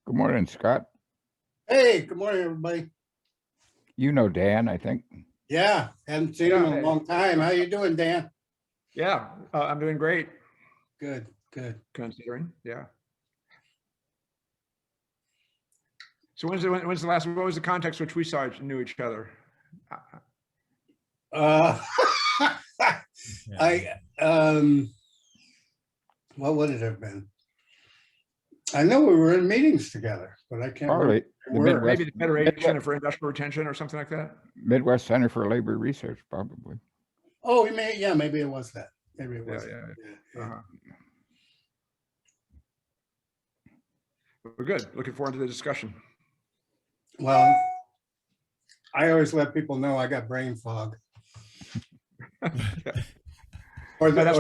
Good morning, Scott. Hey, good morning, everybody. You know Dan, I think. Yeah, haven't seen him in a long time. How you doing, Dan? Yeah, I'm doing great. Good, good. Considering, yeah. So when's the last? What was the context which we knew each other? Uh, what would it have been? I know we were in meetings together, but I can't Probably remember. Maybe the Federation for Industrial Retention or something like that. Midwest Center for Labor Research, probably. Oh, maybe it was that. Maybe it was. Yeah. We're good. Looking forward to the discussion. Well, I always let people know I got brain fog. That's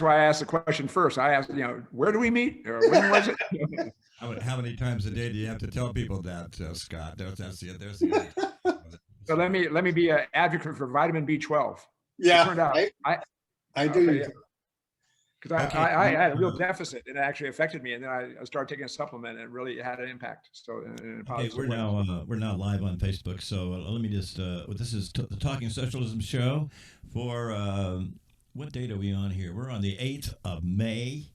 why I asked the question first. I asked, where do we meet? Or when was it? How many times a day do you have to tell people that, Scott? There's the So let me be an advocate for vitamin B12. Yeah, it turned out I do. Because I had a real deficit, and it actually affected me. And then I started taking a supplement, and it really had an impact. So, okay, we're now live on Facebook. So let me just. This is the Talking Socialism show for what date are we on here? We're on the 8th of May,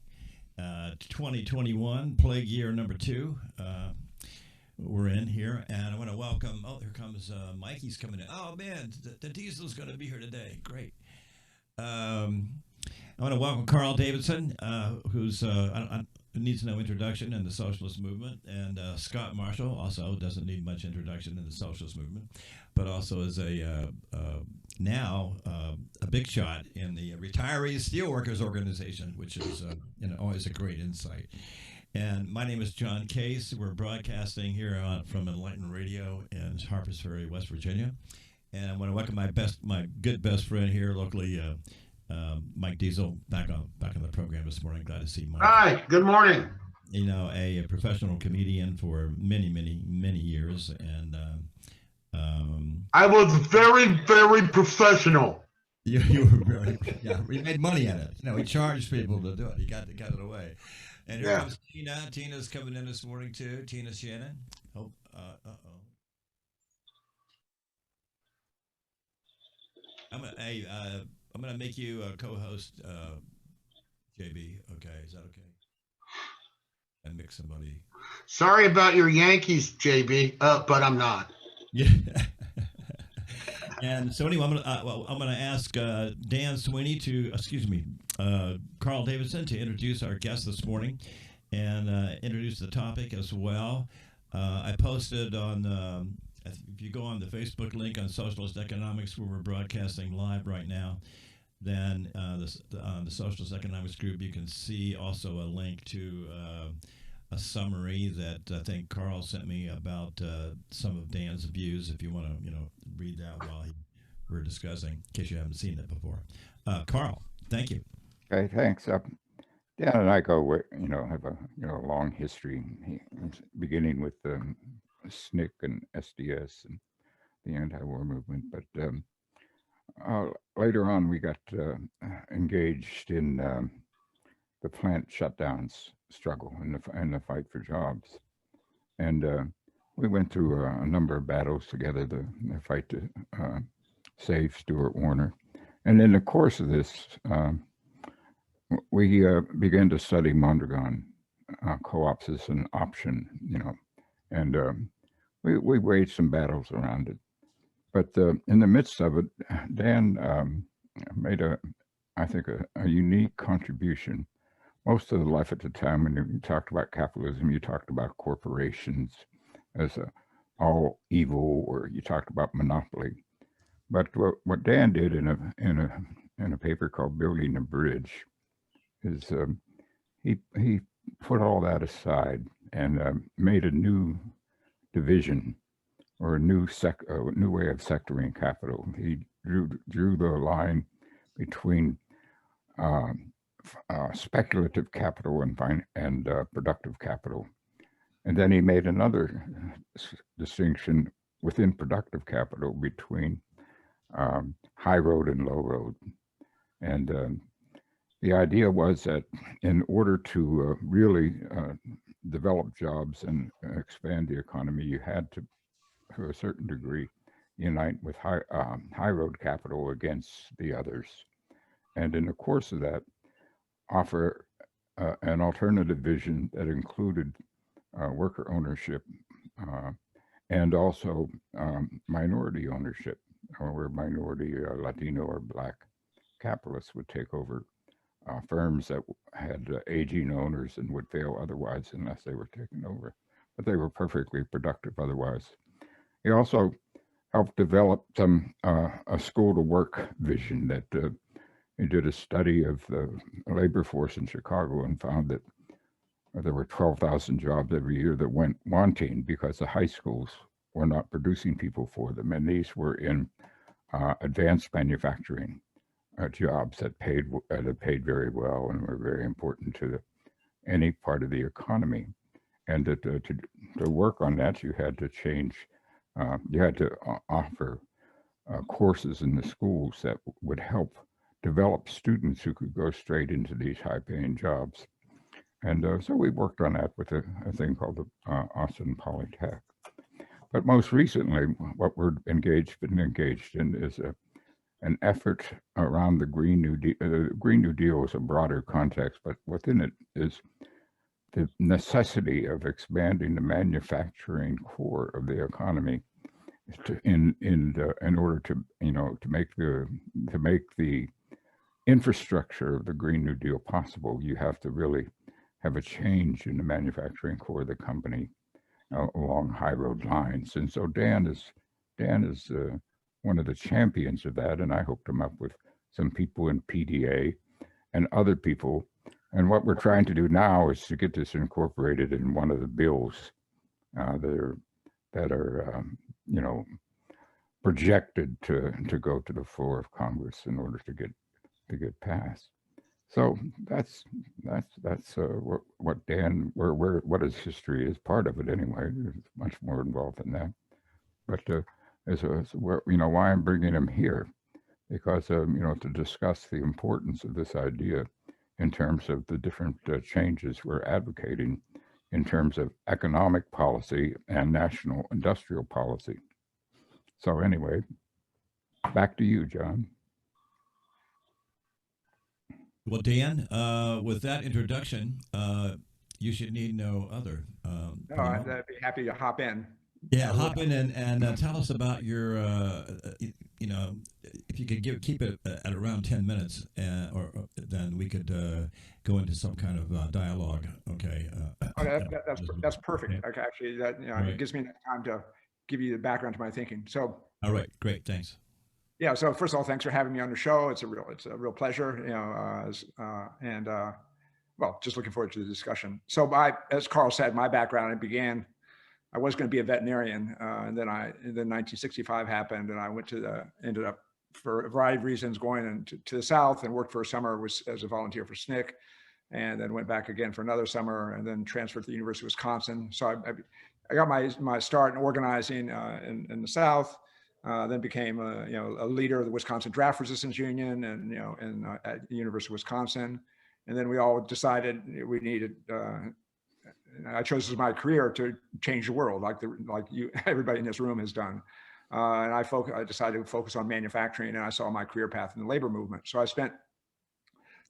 2021, plague year number 2. We're in here, and I want to welcome. Oh, here comes Mikey's coming in. Oh man, the Diesel's going to be here today. Great. I want to welcome Carl Davidson, who's needs no introduction in the socialist movement, and Scott Marshall also doesn't need much introduction in the socialist movement, but also is now a big shot in the Retirees Steelworkers Organization, which is always a great insight. And my name is John Case. We're broadcasting here from Enlightened Radio in Harpers Ferry, West Virginia, and I want to welcome my good best friend here locally. Mike Diesel back on the program this morning. Glad to see Mike. Hi, good morning. A professional comedian for many years, and I was very, very professional. You were very, yeah. We made money at it. We charged people to do it. He got it away. And here comes Tina. Tina's coming in this morning too. Tina Shannon. Oh, I'm gonna make you a co-host, JB. Okay, is that okay? And mix somebody. Sorry about your Yankees, JB, but I'm not. Yeah. And so anyway, I'm gonna ask Dan Swinney Carl Davidson to introduce our guest this morning, and introduce the topic as well. I posted on. If you go on the Facebook link on Socialist Economics, where we're broadcasting live right now, then on the Socialist Economics group, you can see also a link to a summary that I think Carl sent me about some of Dan's views. If you want to, read that while we're discussing, in case you haven't seen it before. Carl, thank you. Okay, thanks. Dan and I go, have a long history, beginning with SNCC and SDS and the anti-war movement, but later on we got engaged in the plant shutdowns struggle and the fight for jobs, and we went through a number of battles together, the fight to save Stuart Warner, and in the course of this, we began to study Mondragon co-ops as an option, and we waged some battles around it. But in the midst of it, Dan made I think a unique contribution. Most of the life at the time, when you talked about capitalism, you talked about corporations as all evil, or you talked about monopoly. But what Dan did in a paper called "Building a Bridge" is he put all that aside and made a new division, or a new way of sectoring capital. He drew the line between speculative capital and productive capital, and then he made another distinction within productive capital between high road and low road, and the idea was that in order to really develop jobs and expand the economy, you had to a certain degree, unite with high road capital against the others. And in the course of that, offer an alternative vision that included worker ownership and also minority ownership, or where minority Latino or Black capitalists would take over firms that had aging owners and would fail otherwise unless they were taken over. But they were perfectly productive otherwise. He also helped develop a school to work vision that he did a study of the labor force in Chicago and found that there were 12,000 jobs every year that went wanting because the high schools were not producing people for them. And these were in advanced manufacturing jobs that paid very well and were very important to any part of the economy. And that to work on that, you had to change. You had to offer courses in the schools that would help develop students who could go straight into these high-paying jobs. And so we worked on that with a thing called the Austin Polytech. But most recently, what we're engaged in is an effort around the Green New Deal. Green New Deal is a broader context, but within it is the necessity of expanding the manufacturing core of the economy in order to make the infrastructure of the Green New Deal possible. You have to really have a change in the manufacturing core of the company along high road lines. And so Dan is one of the champions of that, and I hooked him up with some people in PDA and other people. And what we're trying to do now is to get this incorporated in one of the bills that are projected to go to the floor of Congress in order to get passed. So that's what Dan, what his history is, part of it anyway. There's much more involved than that. But why I'm bringing him here, because to discuss the importance of this idea in terms of the different changes we're advocating in terms of economic policy and national industrial policy. So anyway, back to you, John. Well, Dan, with that introduction, you should need no other. No, I'd be happy to hop in. Yeah, hop in and tell us about your, if you could keep it at around 10 minutes, or then we could go into some kind of dialogue. Okay. That's perfect. Okay, actually, that Right. It gives me enough time to give you the background to my thinking. So. All right, great, thanks. Yeah. So first of all, thanks for having me on the show. It's a real pleasure. Well, just looking forward to the discussion. So as Carl said, my background, I was going to be a veterinarian, and then 1965 happened, and I ended up for a variety of reasons going to the South and worked for a summer as a volunteer for SNCC, and then went back again for another summer, and then transferred to the University of Wisconsin. So I got my start in organizing in the South. Then became a leader of the Wisconsin Draft Resistance Union, and at the University of Wisconsin. And then we all decided we needed. I chose as my career to change the world, like everybody in this room has done. And I decided to focus on manufacturing, and I saw my career path in the labor movement. So I spent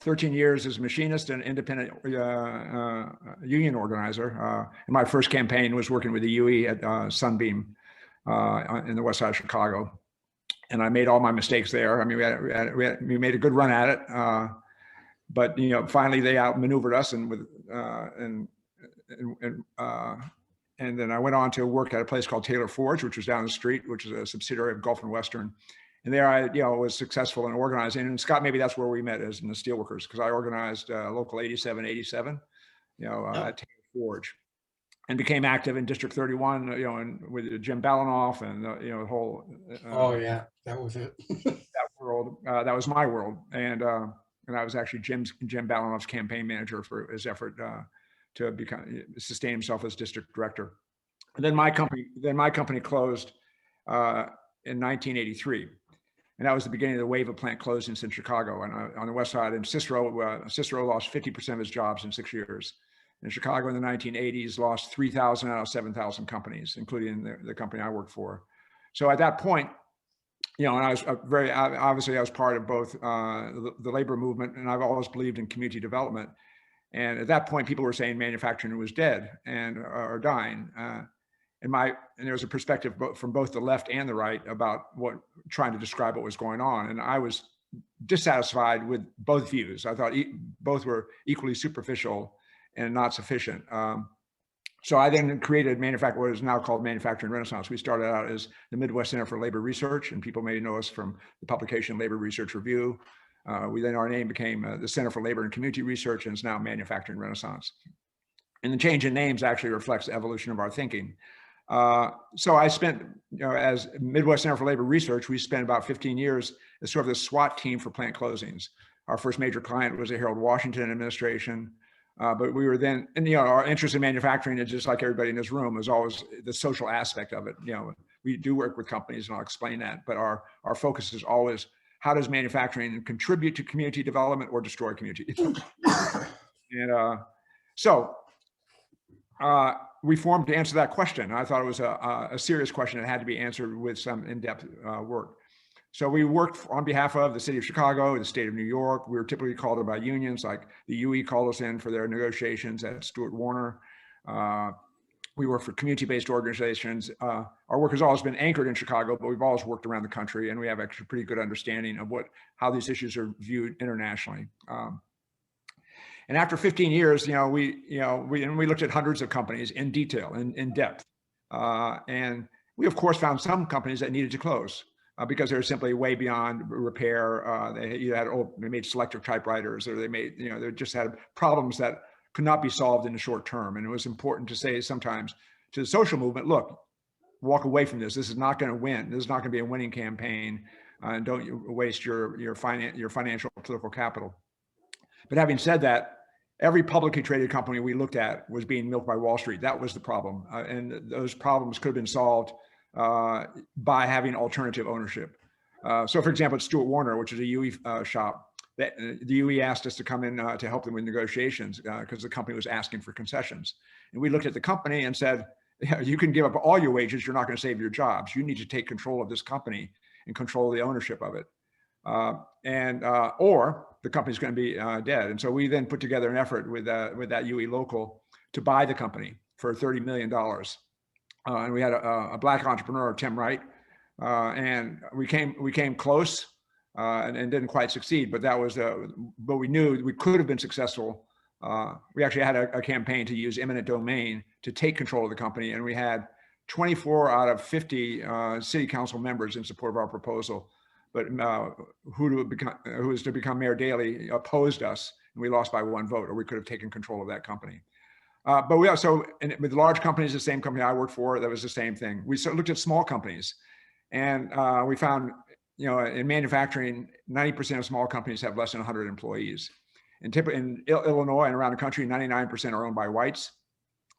13 years as a machinist and independent union organizer. And my first campaign was working with the UE at Sunbeam in the west side of Chicago. And I made all my mistakes there. I mean, we made a good run at it. But finally they outmaneuvered us, and then I went on to work at a place called Taylor Forge, which was down the street, which is a subsidiary of Gulf and Western. And there I, was successful in organizing. And Scott, maybe that's where we met, as in the steelworkers, because I organized local 8787, at Taylor Forge, and became active in District 31, and with Jim Balanoff and the whole. Oh yeah, that was it. That world, that was my world, and I was actually Jim Balanoff's campaign manager for his effort to sustain himself as district director. And then my company closed in 1983. And that was the beginning of the wave of plant closings in Chicago and on the west side. And Cicero lost 50% of his jobs in 6 years. And Chicago in the 1980s lost 3,000 out of 7,000 companies, including the company I worked for. So at that point, and I was obviously I was part of both the labor movement, and I've always believed in community development. And at that point, people were saying manufacturing was dead and or dying. And there was a perspective from both the left and the right about trying to describe what was going on. And I was dissatisfied with both views. I thought both were equally superficial and not sufficient. So I then created what is now called Manufacturing Renaissance. We started out as the Midwest Center for Labor Research, and people may know us from the publication Labor Research Review. Our name became the Center for Labor and Community Research, and it's now Manufacturing Renaissance. And the change in names actually reflects the evolution of our thinking. So I spent, as Midwest Center for Labor Research, we spent about 15 years as sort of the SWAT team for plant closings. Our first major client was the Harold Washington administration. But we were then, and our interest in manufacturing is just like everybody in this room, is always the social aspect of it. We do work with companies, and I'll explain that, but our focus is always, how does manufacturing contribute to community development or destroy community? And so we formed to answer that question. I thought it was a serious question that had to be answered with some in-depth work. So we worked on behalf of the city of Chicago, the state of New York. We were typically called by unions, like the UE called us in for their negotiations at Stuart Warner. We work for community-based organizations. Our work has always been anchored in Chicago, but we've always worked around the country, and we have actually a pretty good understanding of how these issues are viewed internationally. And after 15 years, we looked at hundreds of companies in detail, in depth. And we, of course, found some companies that needed to close. Because they're simply way beyond repair. They made selective typewriters, or they just had problems that could not be solved in the short term. And it was important to say sometimes to the social movement, look, walk away from this. This is not going to win. This is not going to be a winning campaign. And don't waste your financial or political capital. But having said that, every publicly traded company we looked at was being milked by Wall Street. That was the problem. And those problems could have been solved by having alternative ownership. So for example, at Stuart Warner, which is a UE shop, the UE asked us to come in to help them with negotiations because the company was asking for concessions. And we looked at the company and said, you can give up all your wages, you're not going to save your jobs. You need to take control of this company and control the ownership of it. Or the company's going to be dead. And so we then put together an effort with that UE local to buy the company for $30 million. And we had a Black entrepreneur, Tim Wright, and we came close and didn't quite succeed. But but we knew we could have been successful. We actually had a campaign to use eminent domain to take control of the company, and we had 24 out of 50 city council members in support of our proposal. But who was to become Mayor Daley opposed us, and we lost by 1 vote, or we could have taken control of that company. But we also, with large companies, the same company I worked for, that was the same thing. We looked at small companies, and we found, in manufacturing, 90% of small companies have less than 100 employees. And typically in Illinois and around the country, 99% are owned by whites.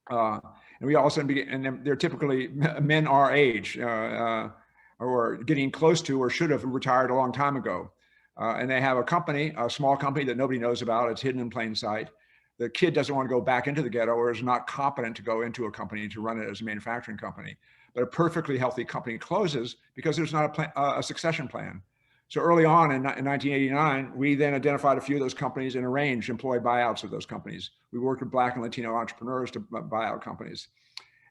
And we also, and they're typically men our age, or getting close to, or should have retired a long time ago. And they have a small company that nobody knows about. It's hidden in plain sight. The kid doesn't want to go back into the ghetto, or is not competent to go into a company to run it as a manufacturing company. But a perfectly healthy company closes because there's not a succession plan. So early on in 1989, we then identified a few of those companies and arranged employee buyouts of those companies. We worked with Black and Latino entrepreneurs to buy out companies.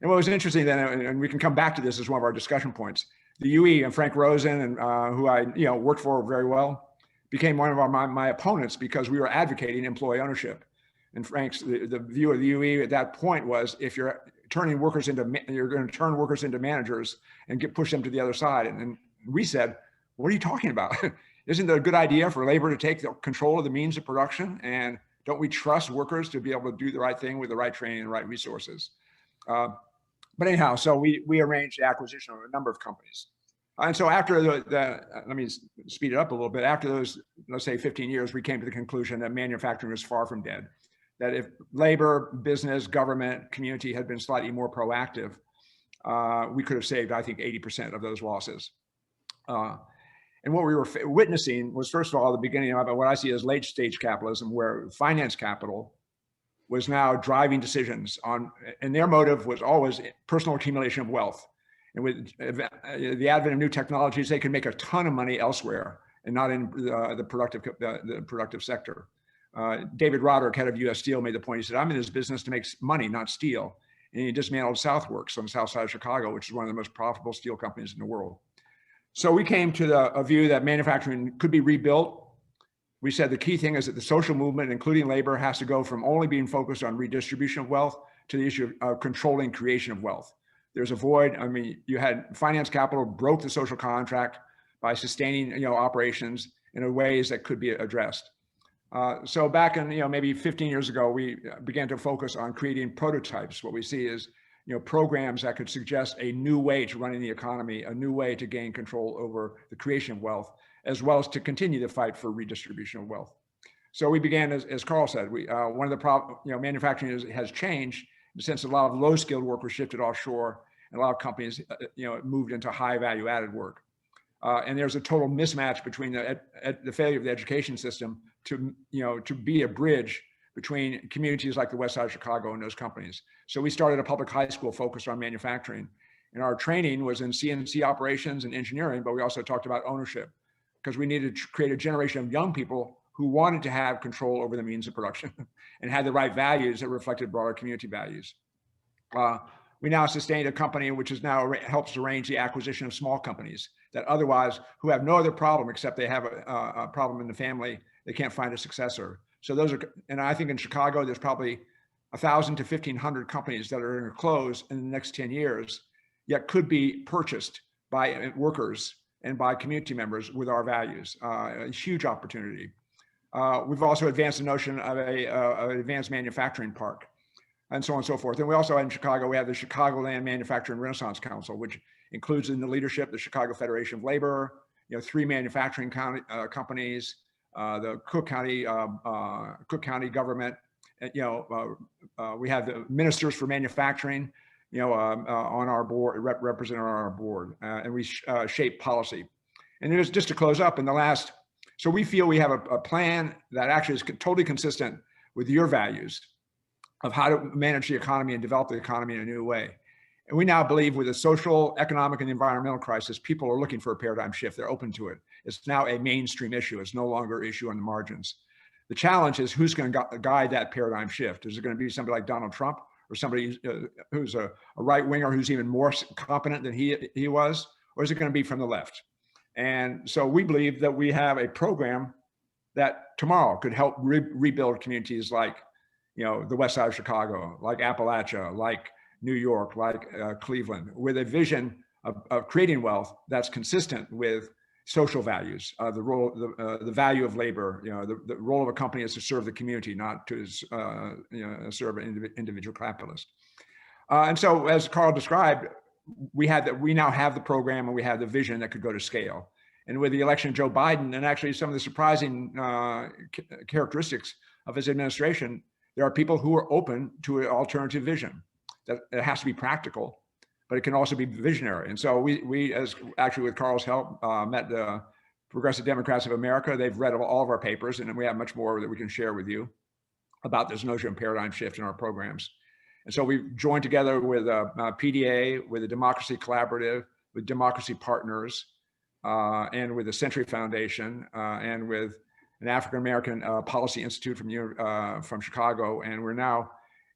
And what was interesting then, and we can come back to this as one of our discussion points, the UE and Frank Rosen, and who I worked for very well, became one of my opponents because we were advocating employee ownership. And Frank's the view of the UE at that point was, if you're turning workers you're going to turn workers into managers and push them to the other side. And we said, what are you talking about? Isn't it a good idea for labor to take the control of the means of production? And don't we trust workers to be able to do the right thing with the right training and the right resources? But anyhow, so we arranged the acquisition of a number of companies. And so after let me speed it up a little bit. After those, let's say 15 years, we came to the conclusion that manufacturing was far from dead. That if labor, business, government, community had been slightly more proactive, we could have saved, I think, 80% of those losses. And what we were witnessing was, first of all, the beginning of what I see as late stage capitalism, where finance capital was now driving decisions on, and their motive was always personal accumulation of wealth. And with the advent of new technologies, they can make a ton of money elsewhere and not in the productive sector. David Roderick, head of U.S. Steel, made the point. He said, "I'm in this business to make money, not steel." And he dismantled Southworks on the south side of Chicago, which is one of the most profitable steel companies in the world. So we came to a view that manufacturing could be rebuilt. We said the key thing is that the social movement, including labor, has to go from only being focused on redistribution of wealth to the issue of controlling creation of wealth. There's a void. I mean, you had finance capital broke the social contract by sustaining, operations in ways that could be addressed. So back in, maybe 15 years ago, we began to focus on creating prototypes. What we see is, programs that could suggest a new way to running the economy, a new way to gain control over the creation of wealth, as well as to continue the fight for redistribution of wealth. So we began, as Carl said, one of the manufacturing has changed in the sense that a lot of low-skilled work was shifted offshore, and a lot of companies, moved into high value-added work. And there's a total mismatch between the failure of the education system to be a bridge between communities like the West Side of Chicago and those companies. So we started a public high school focused on manufacturing. And our training was in CNC operations and engineering, but we also talked about ownership, because we needed to create a generation of young people who wanted to have control over the means of production and had the right values that reflected broader community values. We now sustained a company which is now helps arrange the acquisition of small companies that otherwise, who have no other problem except they have a problem in the family, they can't find a successor. So those are, and I think in Chicago, there's probably 1,000 to 1,500 companies that are going to close in the next 10 years, yet could be purchased by workers and by community members with our values. A huge opportunity. We've also advanced the notion of an advanced manufacturing park, and so on and so forth. And we also, in Chicago, we have the Chicagoland Manufacturing Renaissance Council, which includes in the leadership the Chicago Federation of Labor, 3 manufacturing companies, the Cook County government. We have the ministers for manufacturing, on our board, represented on our board, and we shape policy. And there's, just to close up, in the last, so we feel we have a plan that actually is totally consistent with your values of how to manage the economy and develop the economy in a new way. And we now believe with the social, economic, and environmental crisis, people are looking for a paradigm shift. They're open to it. It's now a mainstream issue. It's no longer an issue on the margins. The challenge is who's going to guide that paradigm shift. Is it going to be somebody like Donald Trump, or somebody who's a right winger who's even more competent than he was, or is it going to be from the left? And so we believe that we have a program that tomorrow could help rebuild communities like, the West Side of Chicago, like Appalachia, like New York, like Cleveland, with a vision of creating wealth that's consistent with social values, the role, the value of labor. The role of a company is to serve the community, not to serve an individual capitalist. And so, as Carl described, we now have the program and we have the vision that could go to scale. And with the election of Joe Biden, and actually some of the surprising characteristics of his administration, there are people who are open to an alternative vision. That it has to be practical, but it can also be visionary. And so we as actually with Carl's help, met the Progressive Democrats of America. They've read all of our papers, and we have much more that we can share with you about this notion of paradigm shift in our programs. And so we've joined together with PDA, with the Democracy Collaborative, with Democracy Partners, and with the Century Foundation, and with an African-American Policy Institute from Chicago. And we're now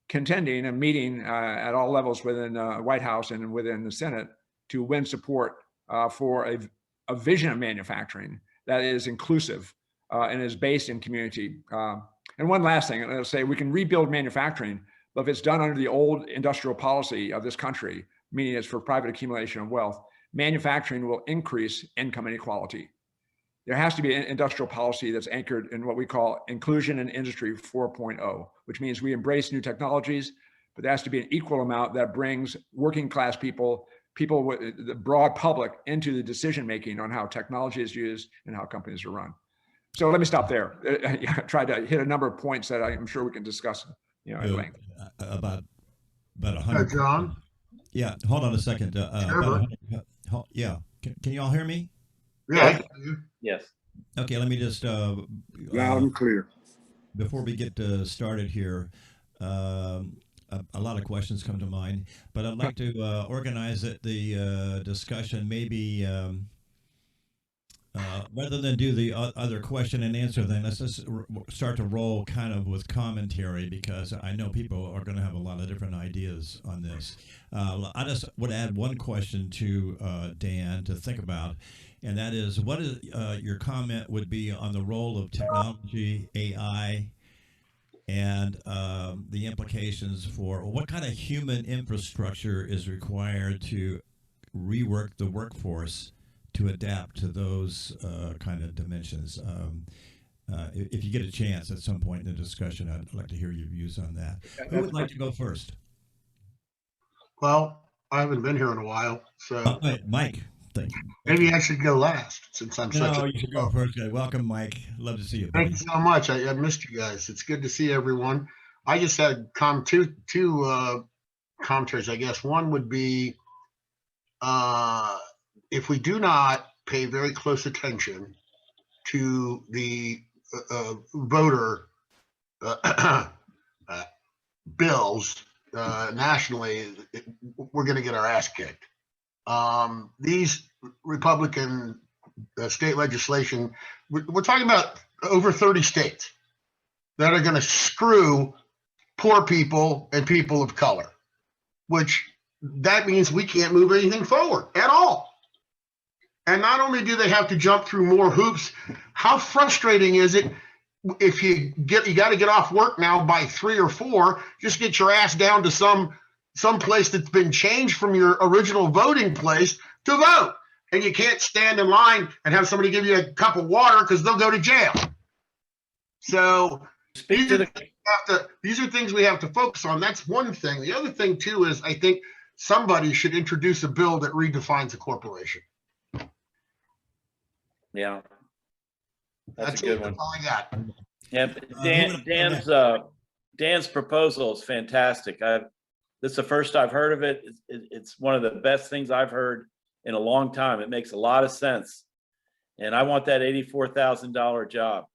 contending and meeting at all levels within the White House and within the Senate to win support for a vision of manufacturing that is inclusive and is based in community. And one last thing, I'll say, we can rebuild manufacturing, but if it's done under the old industrial policy of this country, meaning it's for private accumulation of wealth, manufacturing will increase income inequality. There has to be an industrial policy that's anchored in what we call inclusion in industry 4.0, which means we embrace new technologies, but there has to be an equal amount that brings working class people with the broad public into the decision-making on how technology is used and how companies are run. So let me stop there. I tried to hit a number of points that I'm sure we can discuss, at length. About 100. John? Yeah, hold on a second. Sure. Yeah, can you all hear me? Yeah, I can hear you. Yes. Okay, let me just Loud and clear. before we get started here, a lot of questions come to mind, but I'd like to organize the discussion maybe rather than do the other question and answer thing. Let's just start to roll kind of with commentary, because I know people are going to have a lot of different ideas on this. I just would add one question to Dan to think about, and that is, what is your comment would be on the role of technology, AI, and the implications for what kind of human infrastructure is required to rework the workforce to adapt to those kind of dimensions. If you get a chance at some point in the discussion, I'd like to hear your views on that. Who would like to go first? Well, I haven't been here in a while, so Mike. Thank you. maybe I should go last since I'm such No, a. you should go first. Welcome, Mike. Love to see you, Thank buddy. you so much. I missed you guys. It's good to see everyone. I just had two commentaries, I guess. One would be if we do not pay very close attention to the voter bills nationally, we're going to get our ass kicked. These Republican state legislation, we're talking about over 30 states that are going to screw poor people and people of color, which that means we can't move anything forward at all. And not only do they have to jump through more hoops, how frustrating is it if you got to get off work now by 3 or 4, just get your ass down to some place that's been changed from your original voting place to vote. And you can't stand in line and have somebody give you a cup of water because they'll go to jail. So these are things we have to focus on. That's one thing. The other thing, too, is I think somebody should introduce a bill that redefines a corporation. Yeah. That's a good one. That's all I got. Yeah, Dan's proposal is fantastic. This is the first I've heard of it. It's one of the best things I've heard in a long time. It makes a lot of sense. And I want that $84,000 job.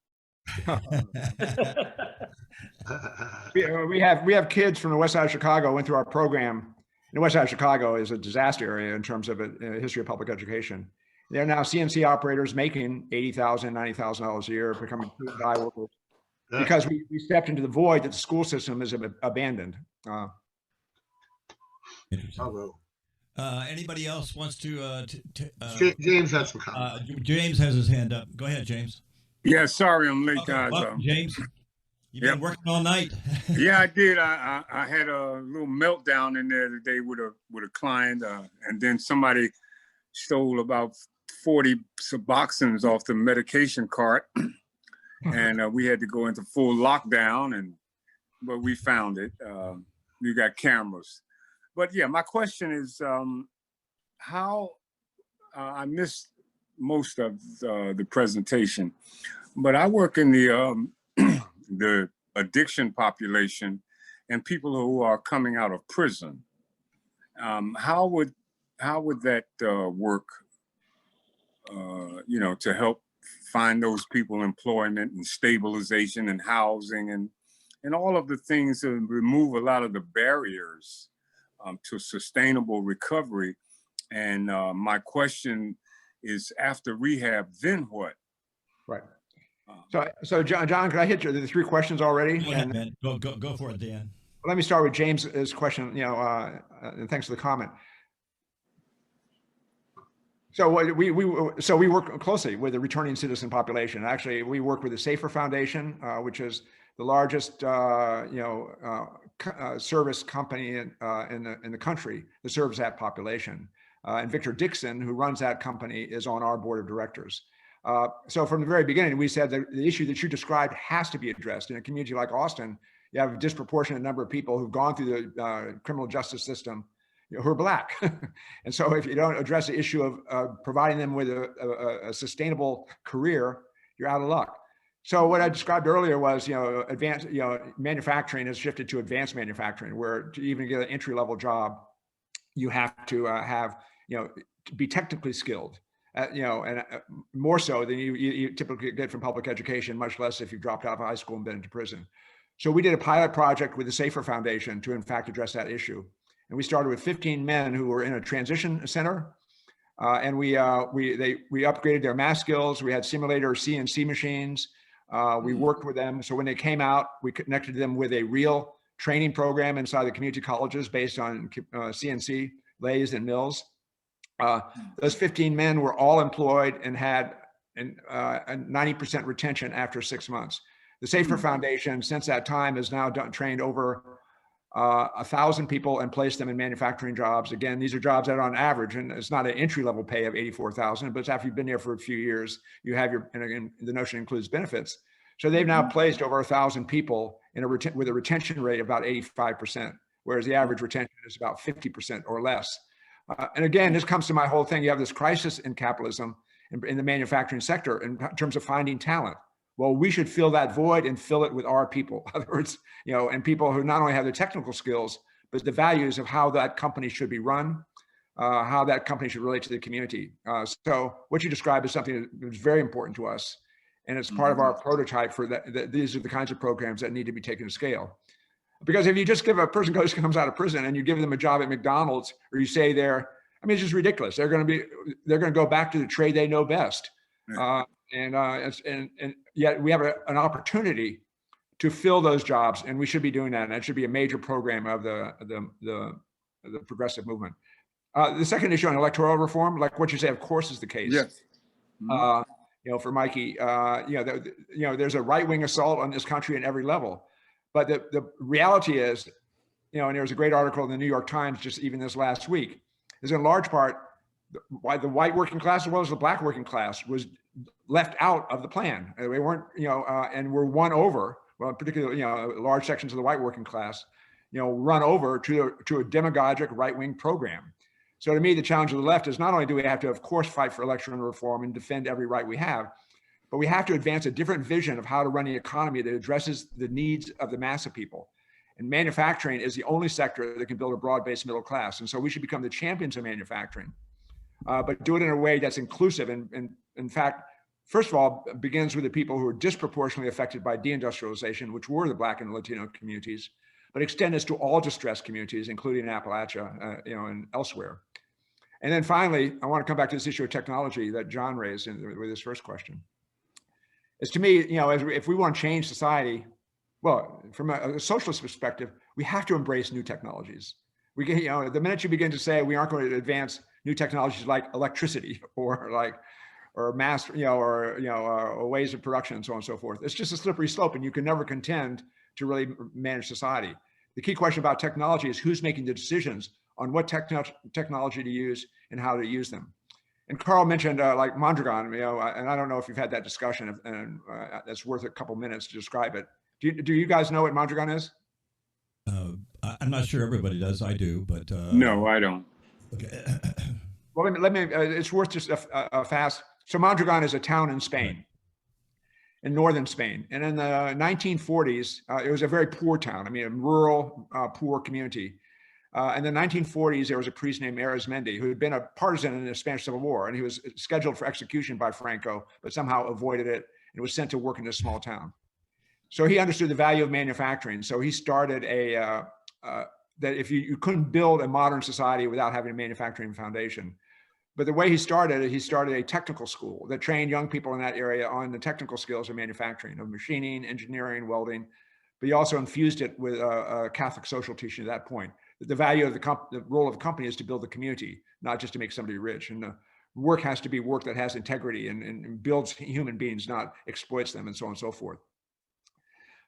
We have kids from the west side of Chicago went through our program. And the west side of Chicago is a disaster area in terms of a history of public education. They're now CNC operators making $80,000, $90,000 a year, becoming high workers, because we stepped into the void that the school system is abandoned. Anybody else wants to? James has some comments. James has his hand up. Go ahead, James. Yeah, sorry I'm late, Okay, guys. welcome, James. You've been working all night. Yeah, I did. I had a little meltdown in there today with a client, and then somebody stole about 40 Suboxones off the medication cart, and we had to go into full lockdown. But we found it. We got cameras. But yeah, my question is, how I missed most of the presentation, but I work in the addiction population and people who are coming out of prison. How would that work? To help find those people employment and stabilization and housing and all of the things to remove a lot of the barriers to sustainable recovery. And my question is, after rehab, then what? Right. So John, could I hit the 3 questions already? Go ahead, man. Go for it, Dan. Let me start with James's question. And thanks for the comment. So we work closely with the returning citizen population. Actually, we work with the Safer Foundation, which is the largest service company in the country that serves that population. And Victor Dixon, who runs that company, is on our board of directors. So from the very beginning, we said that the issue that you described has to be addressed. In a community like Austin, you have a disproportionate number of people who've gone through the criminal justice system who are Black. And so if you don't address the issue of providing them with a sustainable career, you're out of luck. So what I described earlier was, advanced, manufacturing has shifted to advanced manufacturing, where to even get an entry-level job, you have to be technically skilled. and more so than you typically get from public education, much less if you've dropped out of high school and been into prison. So we did a pilot project with the Safer Foundation to, in fact, address that issue. And we started with 15 men who were in a transition center. And we upgraded their math skills. We had simulator CNC machines. We worked with them. So when they came out, we connected them with a real training program inside the community colleges based on CNC lathes and mills. Those 15 men were all employed and had a 90% retention after 6 months. The Safer Foundation, since that time, has now trained over 1,000 people and placed them in manufacturing jobs. Again, these are jobs that on average, and it's not an entry-level pay of $84,000, but it's after you've been there for a few years, you have your, and again, the notion includes benefits. So they've now placed over 1,000 people with a retention rate of about 85%, whereas the average retention is about 50% or less. And again, this comes to my whole thing. You have this crisis in capitalism in the manufacturing sector in terms of finding talent. Well, we should fill that void and fill it with our people. In other words, and people who not only have the technical skills, but the values of how that company should be run, how that company should relate to the community. So what you describe is something that is very important to us. And it's part of our prototype for that. These are the kinds of programs that need to be taken to scale. Because if you just give a person comes out of prison and you give them a job at McDonald's, or you say it's just ridiculous. They're going to go back to the trade they know best. And yet we have an opportunity to fill those jobs, and we should be doing that. And that should be a major program of the progressive movement. The second issue on electoral reform, like what you say, of course, is the case. Yes. For Mikey, there's a right-wing assault on this country in every level. But the reality is, and there was a great article in the New York Times just even this last week, is in large part why the white working class as well as the black working class was left out of the plan. They weren't, and were won over, well, particularly, large sections of the white working class, run over to a demagogic right-wing program. So to me, the challenge of the left is not only do we have to, of course, fight for electoral reform and defend every right we have, but we have to advance a different vision of how to run the economy that addresses the needs of the mass of people. And manufacturing is the only sector that can build a broad-based middle class. And so we should become the champions of manufacturing, but do it in a way that's inclusive. And in fact, first of all, begins with the people who are disproportionately affected by deindustrialization, which were the Black and Latino communities, but extend this to all distressed communities, including in Appalachia, and elsewhere. And then finally, I want to come back to this issue of technology that John raised with his first question. It's to me, if we want to change society, well, from a socialist perspective, we have to embrace new technologies. We can, the minute you begin to say we aren't going to advance new technologies like electricity or mass, or ways of production and so on and so forth, it's just a slippery slope, and you can never contend to really manage society. The key question about technology is who's making the decisions on what technology to use and how to use them. And Carl mentioned like Mondragon, and I don't know if you've had that discussion, and that's worth a couple minutes to describe it. Do you guys know what Mondragon is? I'm not sure everybody does. I do, but No, I don't. Okay. Well, let me. It's worth just a fast. So Mondragon is a town in Spain, in northern Spain, and in the 1940s, it was a very poor town. A rural, poor community. In the 1940s, there was a priest named Arizmendi who had been a partisan in the Spanish Civil War, and he was scheduled for execution by Franco, but somehow avoided it and was sent to work in this small town. So he understood the value of manufacturing. So he started that if you couldn't build a modern society without having a manufacturing foundation. But the way he started a technical school that trained young people in that area on the technical skills of manufacturing, of machining, engineering, welding. But he also infused it with a Catholic social teaching at that point. The value of the role of the company is to build the community, not just to make somebody rich. And the work has to be work that has integrity and builds human beings, not exploits them, and so on and so forth.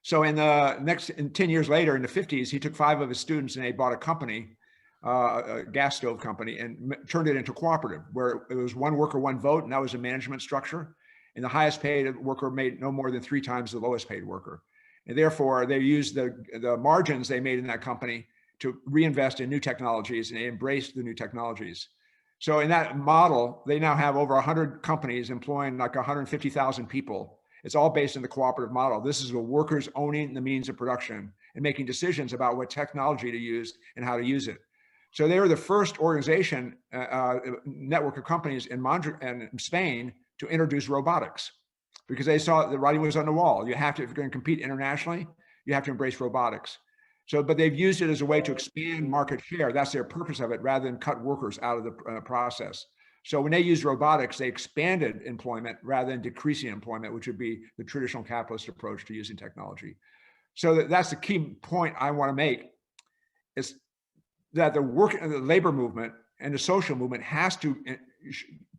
So in 10 years later, in the 50s, he took 5 of his students and they bought a company, a gas stove company, and turned it into a cooperative where it was one worker, one vote, and that was a management structure. And the highest paid worker made no more than 3 times the lowest paid worker. And therefore, they used the margins they made in that company to reinvest in new technologies, and they embraced the new technologies. So in that model, they now have over 100 companies employing like 150,000 people. It's all based on the cooperative model. This is the workers owning the means of production and making decisions about what technology to use and how to use it. So they were the first organization, network of companies in Spain to introduce robotics, because they saw the writing was on the wall. You have to, if you're going to compete internationally, you have to embrace robotics. So, but they've used it as a way to expand market share. That's their purpose of it, rather than cut workers out of the process. So when they used robotics, they expanded employment rather than decreasing employment, which would be the traditional capitalist approach to using technology. So that's the key point I want to make, is that the labor movement and the social movement has to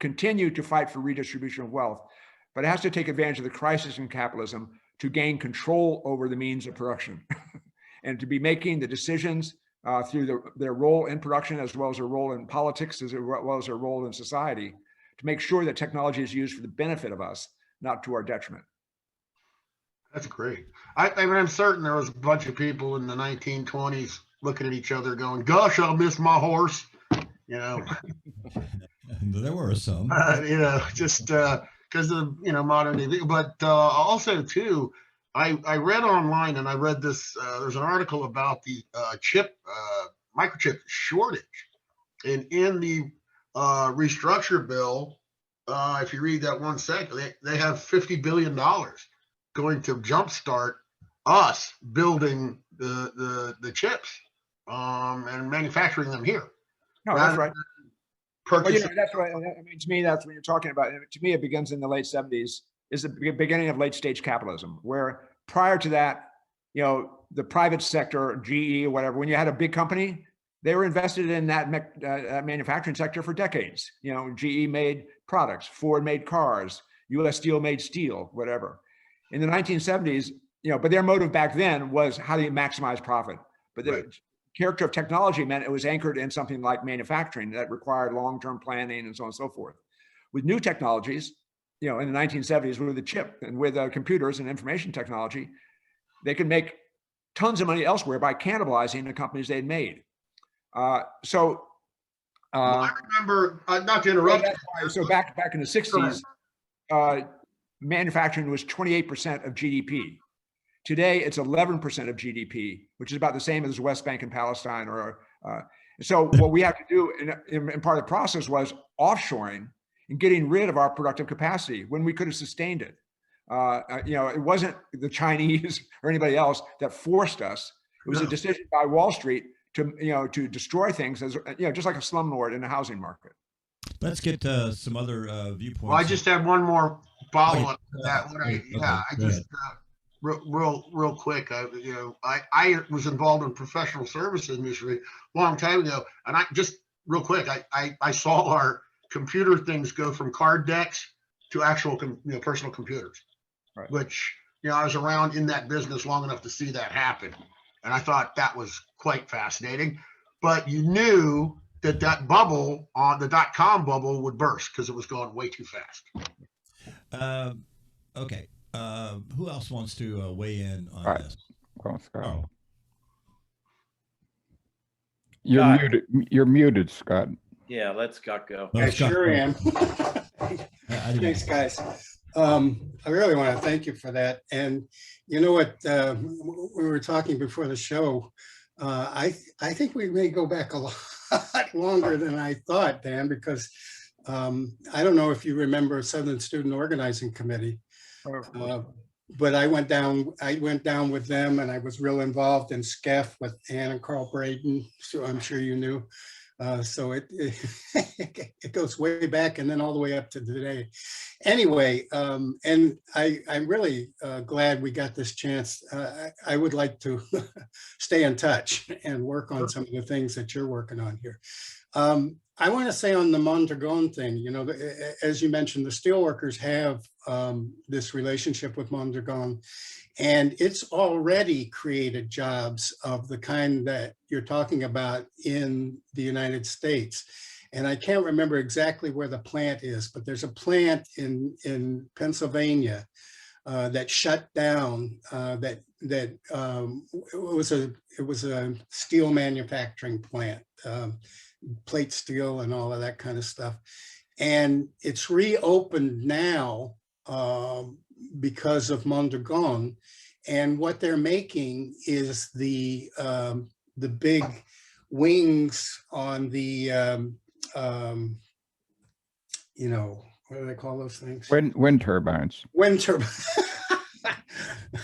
continue to fight for redistribution of wealth, but it has to take advantage of the crisis in capitalism to gain control over the means of production and to be making the decisions through their role in production, as well as their role in politics, as well as their role in society, to make sure that technology is used for the benefit of us, not to our detriment. That's great. I mean, I'm certain there was a bunch of people in the 1920s looking at each other going, gosh, I'll miss my horse, you know. There were some. You know, just because of, you know, modern day. But also, too, I read online, and I read this, there's an article about the microchip shortage. And in the restructure bill, if you read that one second, they have $50 billion going to jumpstart us building the chips and manufacturing them here. No, that's right. Well, you know, Purchasing. that's right. I mean, to me, that's when you're talking about. To me, it begins in the late 70s. Is the beginning of late stage capitalism, where prior to that, you know, the private sector, GE or whatever, when you had a big company, they were invested in that manufacturing sector for decades. You know, GE made products, Ford made cars, US Steel made steel, whatever. In the 1970s, you know, but their motive back then was how do you maximize profit? But the character of technology meant it was anchored in something like manufacturing that required long-term planning and so on and so forth. With new technologies, you know, in the 1970s with the chip and with computers and information technology, they could make tons of money elsewhere by cannibalizing the companies they'd made. Well, I remember, not to interrupt. So back in the 60s, manufacturing was 28% of GDP. Today, it's 11% of GDP, which is about the same as West Bank and Palestine. So what we have to do in part of the process was offshoring and getting rid of our productive capacity when we could have sustained it. You know, it wasn't the Chinese or anybody else that forced us. It was a decision by Wall Street to, you know, to destroy things, as you know, just like a slumlord in the housing market. Let's get some other viewpoints. Well, I just have one more follow-up to that. Real quick, I was involved in professional services industry a long time ago, and I just real quick, I saw our computer things go from card decks to actual personal computers, right. Which, you know, I was around in that business long enough to see that happen, and I thought that was quite fascinating. But you knew that bubble on the .com bubble would burst because it was going way too fast. Okay. Who else wants to weigh in on Right. this? Well, Scott. Oh. You're Scott. muted. You're muted, Scott. Yeah, let Scott go. Oh, I Scott, sure oh. am. I didn't- Thanks, guys. I really want to thank you for that. And you know what, we were talking before the show. I think we may go back a lot longer than I thought, Dan, because I don't know if you remember Southern Student Organizing Committee, but I went down with them, and I was real involved in SCEF with Ann and Carl Braden, so I'm sure you knew. So it goes way back and then all the way up to today. Anyway, and I'm really glad we got this chance. I would like to stay in touch and work on some of the things that you're working on here. I want to say on the Mondragon thing, you know, as you mentioned, the steelworkers have this relationship with Mondragon, and it's already created jobs of the kind that you're talking about in the United States. And I can't remember exactly where the plant is, but there's a plant in Pennsylvania that shut down. It was a steel manufacturing plant, plate steel and all of that kind of stuff, and it's reopened now because of Mondragon. And what they're making is the big wings on the, you know, what do they call those things? Wind turbines. Wind turbine.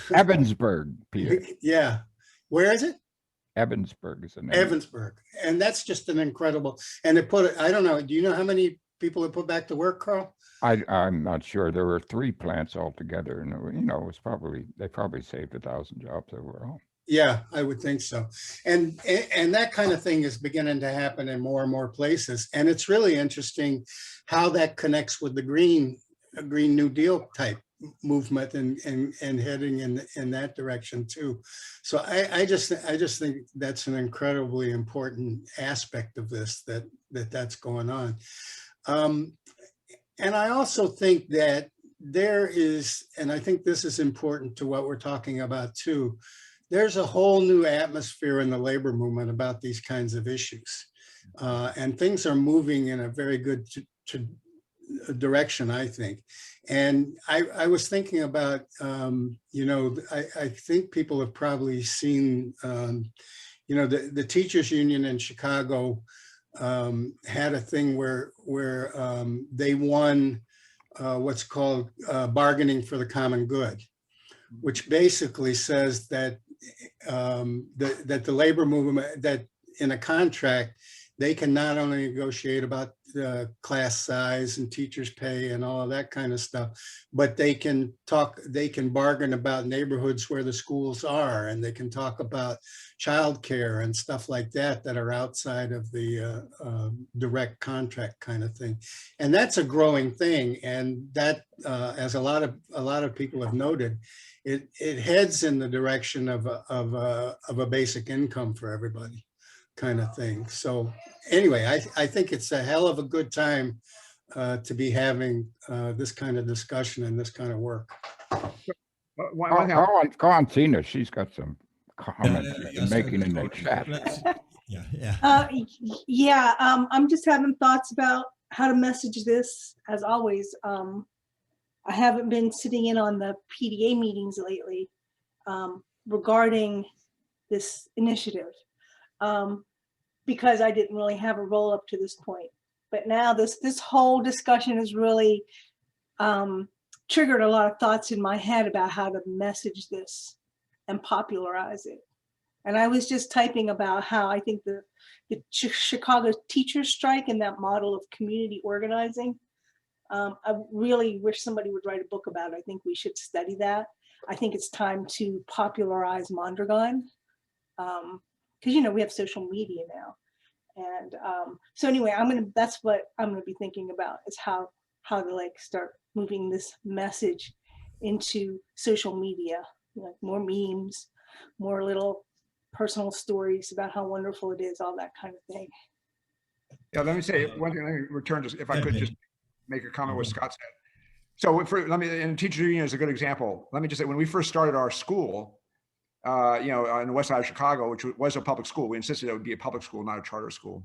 Evansburg, Peter. Yeah. Where is it? Evansburg is the name. Evansburg. And that's just an incredible, and it put, I don't know, do you know how many people it put back to work, Carl? I'm not sure. There were 3 plants altogether, and you know, it was they probably saved 1,000 jobs overall. Yeah, I would think so. And that kind of thing is beginning to happen in more and more places. And it's really interesting how that connects with the Green New Deal type movement and heading in that direction too. So I just think that's an incredibly important aspect of this, that's going on. And I also think that there is, and I think this is important to what we're talking about too, there's a whole new atmosphere in the labor movement about these kinds of issues. And things are moving in a very good direction, I think. And I was thinking about, you know, I think people have probably seen, you know, the teachers union in Chicago had a thing where they won what's called bargaining for the common good, which basically says that that the labor movement, that in a contract, they can not only negotiate about the class size and teachers' pay and all of that kind of stuff, but they can bargain about neighborhoods where the schools are, and they can talk about childcare and stuff like that are outside of the direct contract kind of thing. And that's a growing thing. And that, as a lot of people have noted, it heads in the direction of a basic income for everybody kind of thing. So anyway, I think it's a hell of a good time to be having this kind of discussion and this kind of work. Go on, Tina. She's got some comments making in the chat. Yeah, I'm just having thoughts about how to message this, as always. I haven't been sitting in on the PDA meetings lately regarding this initiative. Because I didn't really have a role up to this point. But now this whole discussion has really triggered a lot of thoughts in my head about how to message this and popularize it. And I was just typing about how I think the Chicago teachers strike and that model of community organizing, I really wish somebody would write a book about it. I think we should study that. I think it's time to popularize Mondragon. Because, you know, we have social media now. And so anyway, that's what I'm gonna be thinking about, is how to like start moving this message into social media, like more memes, more little personal stories about how wonderful it is, all that kind of thing. Yeah, let me say one thing. Let me return to, if I could just make a comment what Scott said. So and teacher union is a good example. Let me just say, when we first started our school, you know, in the west side of Chicago, which was a public school, we insisted it would be a public school, not a charter school.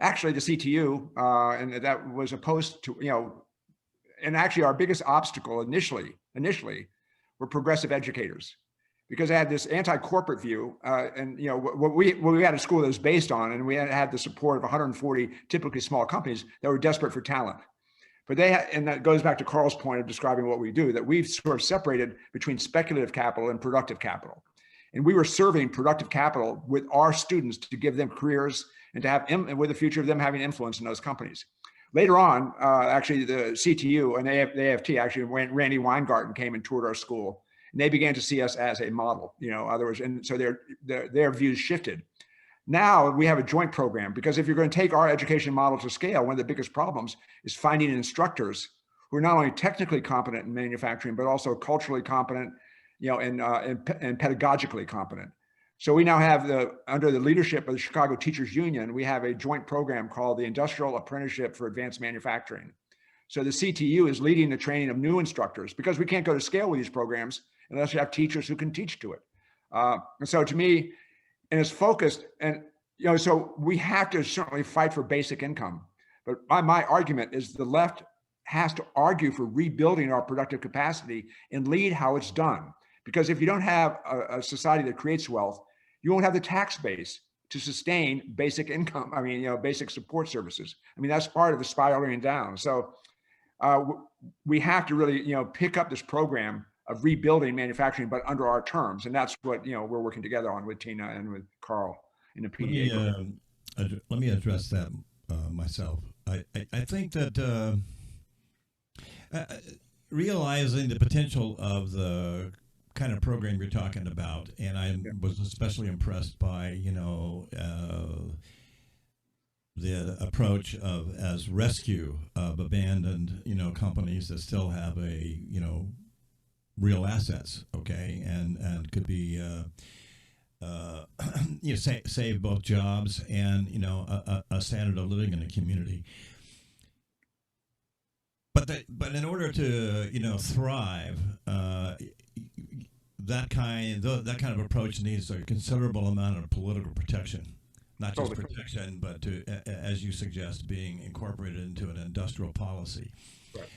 Actually, the CTU, and that was opposed to, you know, and actually our biggest obstacle initially were progressive educators, because they had this anti-corporate view, and you know what we had a school that was based on, and we had the support of 140 typically small companies that were desperate for talent. But and that goes back to Carl's point of describing what we do, that we've sort of separated between speculative capital and productive capital. And we were serving productive capital with our students to give them careers and to have, with the future of them having influence in those companies. Later on, actually the CTU and the AFT, actually Randy Weingarten came and toured our school, and they began to see us as a model, you know, otherwise, and so their views shifted. Now we have a joint program, because if you're going to take our education model to scale, one of the biggest problems is finding instructors who are not only technically competent in manufacturing, but also culturally competent, you know, and pedagogically competent. So we now have under the leadership of the Chicago Teachers Union, we have a joint program called the Industrial Apprenticeship for Advanced Manufacturing. So the CTU is leading the training of new instructors, because we can't go to scale with these programs unless you have teachers who can teach to it. And so to me, and it's focused, and you know, so we have to certainly fight for basic income. But my argument is the left has to argue for rebuilding our productive capacity and lead how it's done. Because if you don't have a society that creates wealth, you won't have the tax base to sustain basic income. I mean, basic support services. I mean, that's part of the spiraling down. So we have to really, pick up this program of rebuilding manufacturing, but under our terms. And that's what, we're working together on with Tina and with Carl in the PDA. Let me address that myself. I think that realizing the potential of the kind of program you're talking about, and I was especially impressed by the approach of as rescue of abandoned companies that still have a real assets, okay, and could be save both jobs and a standard of living in a community. But in order to thrive, that kind of approach needs a considerable amount of political protection, not just protection, but to, as you suggest, being incorporated into an industrial policy. Right.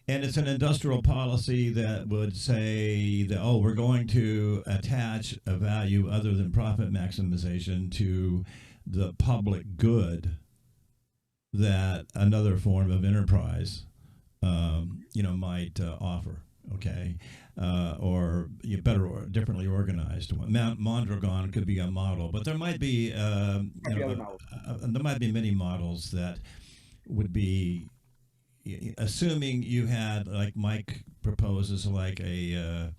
And it's an industrial policy that would say that, we're going to attach a value other than profit maximization to the public good that another form of enterprise, might offer, okay? Or better or differently organized one. Mondragon could be a model, but there might be, there might be many models that would be, assuming you had, like Mike proposes, like a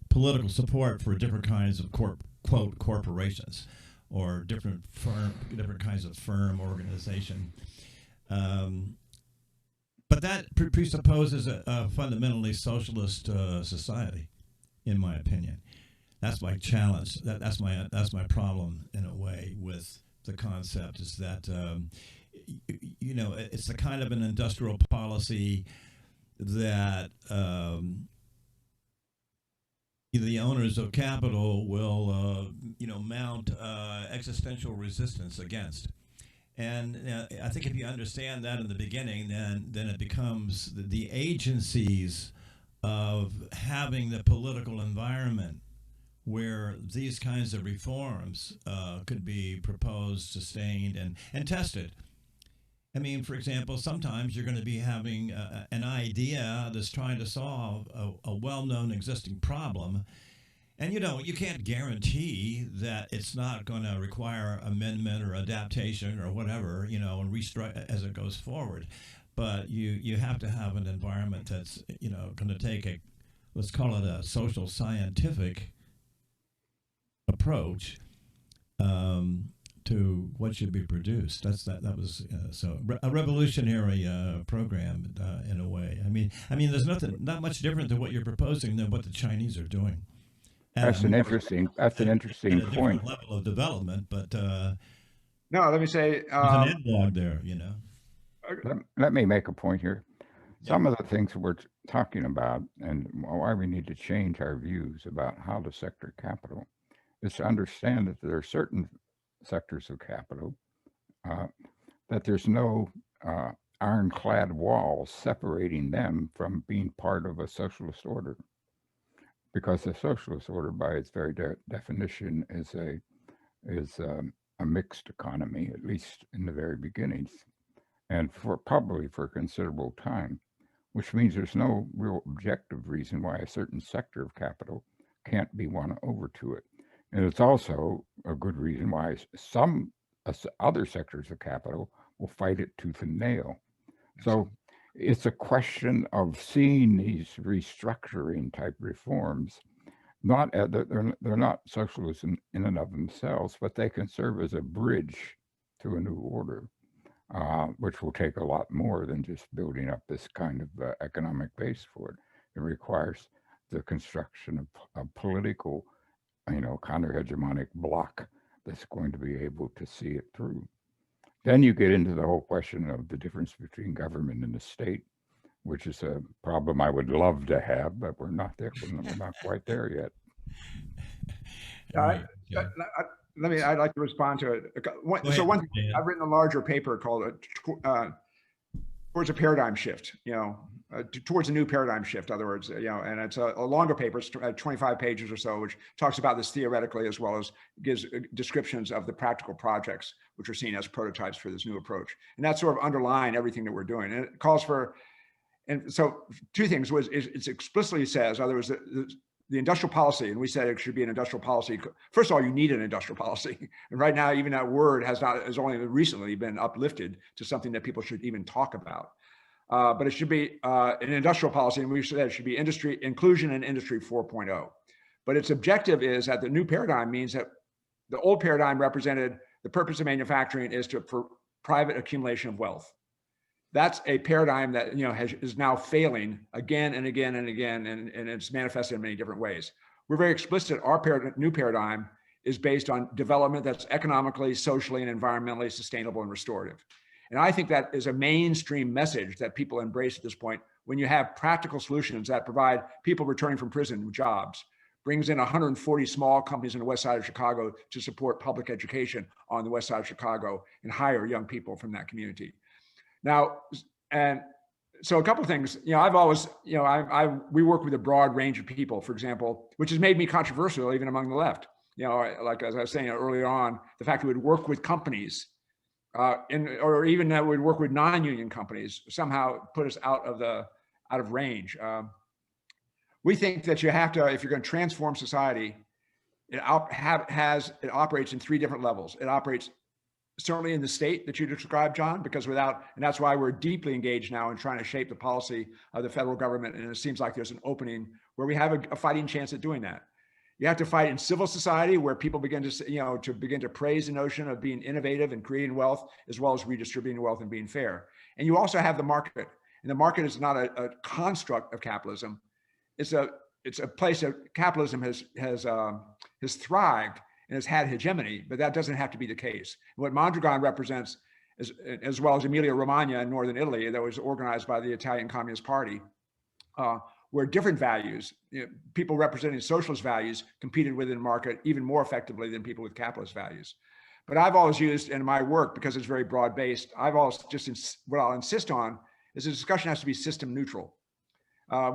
political support for different kinds of quote corporations, or different kinds of firm organization. But that presupposes a fundamentally socialist society, in my opinion. That's my challenge. That's my problem in a way with the concept, is that it's the kind of an industrial policy that the owners of capital will mount existential resistance against. And I think if you understand that in the beginning, then it becomes the agencies of having the political environment where these kinds of reforms could be proposed, sustained, and tested. I mean, for example, sometimes you're going to be having an idea that's trying to solve a well-known existing problem, and you can't guarantee that it's not going to require amendment or adaptation or whatever, and restructure as it goes forward. But you have to have an environment that's going to take let's call it a social scientific approach to what should be produced. That was a revolutionary program in a way. I mean, there's not much different than what you're proposing than what the Chinese are doing. That's an interesting point. Level of development, but no, let me say, there's an analog there. Let me make a point here. Some of the things we're talking about and why we need to change our views about how to sector capital is to understand that there are certain sectors of capital that there's no ironclad walls separating them from being part of a socialist order, because the socialist order, by its very definition, is a mixed economy, at least in the very beginnings, and probably for a considerable time, which means there's no real objective reason why a certain sector of capital can't be won over to it. And it's also a good reason why some other sectors of capital will fight it tooth and nail. So it's a question of seeing these restructuring type reforms, they're not socialism in and of themselves, but they can serve as a bridge to a new order, which will take a lot more than just building up this kind of economic base for it. It requires the construction of a political counter-hegemonic bloc that's going to be able to see it through. Then you get into the whole question of the difference between government and the state, which is a problem I would love to have, but we're not there. We're not quite there yet. I'd like to respond to it. One thing, I've written a larger paper called towards a paradigm shift, towards a new paradigm shift, in other words, and it's a longer paper, it's 25 pages or so, which talks about this theoretically as well as gives descriptions of the practical projects, which are seen as prototypes for this new approach. And that's sort of underlying everything that we're doing. And it calls for, and so two things was, it explicitly says, in other words, the industrial policy, and we said it should be an industrial policy. First of all, you need an industrial policy. And right now, even that word has only recently been uplifted to something that people should even talk about. But it should be an industrial policy, and we've said it should be industry inclusion and industry 4.0. But its objective is that the new paradigm means that the old paradigm represented the purpose of manufacturing is for private accumulation of wealth. That's a paradigm that is now failing again and again and again, and it's manifested in many different ways. We're very explicit. Our new paradigm is based on development that's economically, socially, and environmentally sustainable and restorative. And I think that is a mainstream message that people embrace at this point when you have practical solutions that provide people returning from prison with jobs, brings in 140 small companies on the west side of Chicago to support public education on the west side of Chicago and hire young people from that community. Now, and so a couple of things, I've always, we work with a broad range of people, for example, which has made me controversial even among the left. Like as I was saying earlier on, the fact that we'd work with companies or even that we'd work with non-union companies somehow put us out of range. We think that you have to, if you're going to transform society, it operates in three different levels. It operates certainly in the state that you described, John, and that's why we're deeply engaged now in trying to shape the policy of the federal government. And it seems like there's an opening where we have a fighting chance at doing that. You have to fight in civil society where people begin to praise the notion of being innovative and creating wealth, as well as redistributing wealth and being fair. And you also have the market, and the market is not a construct of capitalism. It's a place that capitalism has thrived and has had hegemony, but that doesn't have to be the case. What Mondragon represents, as well as Emilia-Romagna in northern Italy, that was organized by the Italian Communist Party, where different values, people representing socialist values, competed within the market even more effectively than people with capitalist values. But I've always used in my work, because it's very broad-based, what I'll insist on is the discussion has to be system neutral.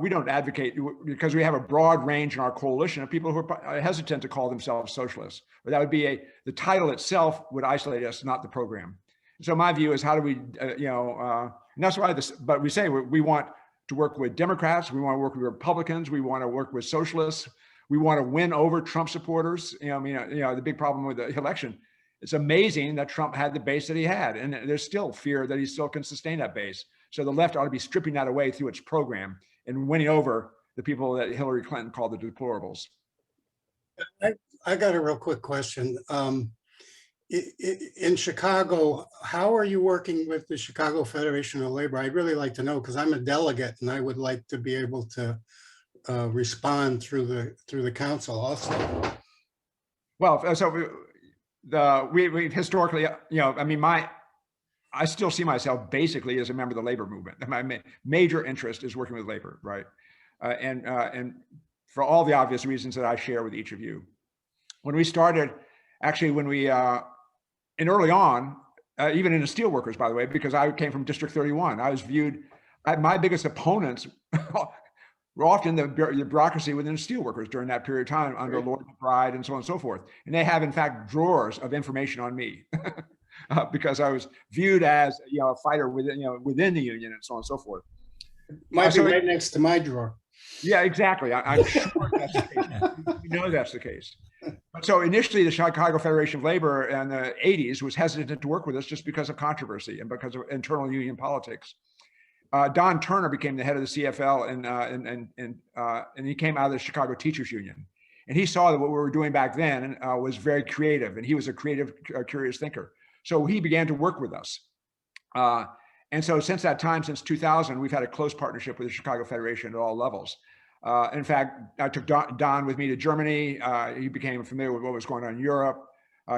We don't advocate, because we have a broad range in our coalition of people who are hesitant to call themselves socialists. But that would be the title itself would isolate us, not the program. So my view is how do we, and that's why but we say we want to work with Democrats, we want to work with Republicans, we want to work with socialists, we want to win over Trump supporters. The big problem with the election, it's amazing that Trump had the base that he had, and there's still fear that he still can sustain that base. So the left ought to be stripping that away through its program and winning over the people that Hillary Clinton called the deplorables. I got a real quick question. In Chicago, how are you working with the Chicago Federation of Labor? I'd really like to know, because I'm a delegate and I would like to be able to respond through the council also. Well, so we historically, I still see myself basically as a member of the labor movement. My major interest is working with labor, right? And for all the obvious reasons that I share with each of you. When we started, actually, and early on, even in the steelworkers, by the way, because I came from District 31, I was viewed, my biggest opponents were often the bureaucracy within the steelworkers during that period of time under Lord McBride and so on and so forth. And they have, in fact, drawers of information on me. Because I was viewed as a fighter within the union and so on and so forth. Might be right next to my drawer. Yeah, exactly. I'm sure that's the case. We know that's the case. So initially, the Chicago Federation of Labor in the 80s was hesitant to work with us just because of controversy and because of internal union politics. Don Turner became the head of the CFL, and he came out of the Chicago Teachers Union. And he saw that what we were doing back then was very creative, and he was a creative, curious thinker. So he began to work with us. And so since that time, since 2000, we've had a close partnership with the Chicago Federation at all levels. In fact, I took Don with me to Germany. He became familiar with what was going on in Europe.